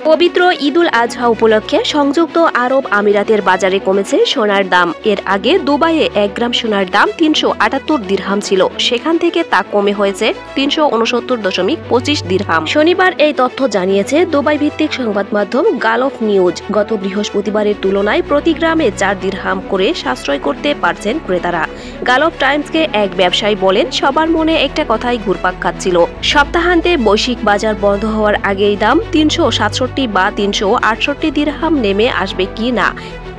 পবিত্র ঈদুল আজহা উপলক্ষে সংযুক্ত আরব আমিরাতের বাজারে কমেছে সোনার দাম। এর আগে দুবাইয়ে 1 গ্রাম সোনার দাম 378 দিরহাম ছিল, সেখান থেকে তা কমে হয়েছে 369.25 দিরহাম। শনিবার এই তথ্য জানিয়েছে দুবাই ভিত্তিক সংবাদ মাধ্যম গালফ নিউজ। গত বৃহস্পতিবারের তুলনায় প্রতি গ্রামে 4 দিরহাম করে সাশ্রয় করতে পারছেন ক্রেতারা। গালফ টাইমসকে এক ব্যবসায়ী বলেন, সবার মনে একটা কথাই ঘুরপাক খাচ্ছিল, সপ্তাহান্তে বৈশ্বিক বাজার বন্ধ হওয়ার আগেই দাম 367 বা 368 দিরহাম নেমে আসবে কি না।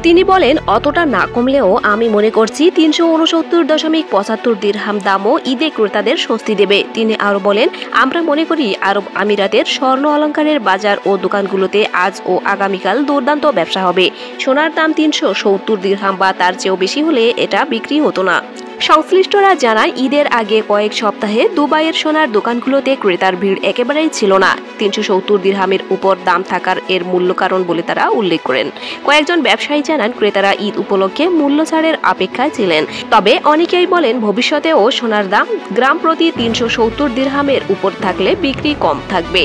তিনি বলেন, অতটা না কমলেও আমি মনে করছি 369.75 দিরহাম দামও ঈদে ক্রেতাদের স্বস্তি দেবে। তিনি আরো বলেন, আমরা মনে করি আরব আমিরাতের স্বর্ণ অলংকারের বাজার ও দোকানগুলোতে আজ ও আগামীকাল দুর্দান্ত ব্যবসা হবে। সোনার দাম 370 দিরহাম বা তার চেয়েও বেশি হলে এটা বিক্রি হতো না। সংশ্লিষ্টরা জানায়, ঈদের আগে কয়েক সপ্তাহে দুবাইয়ের সোনার দোকানগুলোতে ক্রেতার ভিড় একেবারেই ছিল না। 370 দিরহামের উপর দাম থাকার এর মূল্য কারণ বলে তারা উল্লেখ করেন। কয়েকজন ব্যবসায়ী জানান, ক্রেতারা ঈদ উপলক্ষে মূল্য ছাড়ের অপেক্ষায় ছিলেন। তবে অনেকেই বলেন, ভবিষ্যতেও সোনার দাম গ্রাম প্রতি 370 দিরহামের উপর থাকলে বিক্রি কম থাকবে।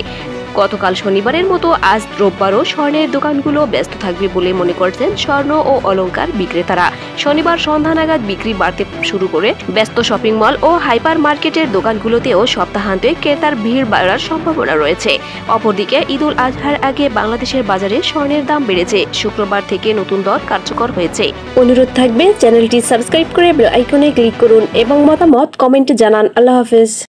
গতকাল শনিবারের মতো আজ রোববারও স্বর্ণের দোকানগুলো ব্যস্ত থাকবে বলে মনে করছেন স্বর্ণ ও অলংকার বিক্রেতারা। শনিবার সন্ধ্যা নাগাদ বিক্রি বাড়তে শুরু করে ব্যস্ত শপিং মল ও হাইপার মার্কেটের দোকানগুলোতেও সপ্তাহান্তে ক্রেতার ভিড় বাড়ার সম্ভাবনা রয়েছে। অপরদিকে ঈদুল আজহার আগে বাংলাদেশের বাজারে স্বর্ণের দাম বেড়েছে। শুক্রবার থেকে নতুন দর কার্যকর হয়েছে। অনুরোধ থাকবে চ্যানেলটি সাবস্ক্রাইব করে বেল আইকনে ক্লিক করুন এবং মতামত কমেন্টে জানান। আল্লাহ হাফেজ।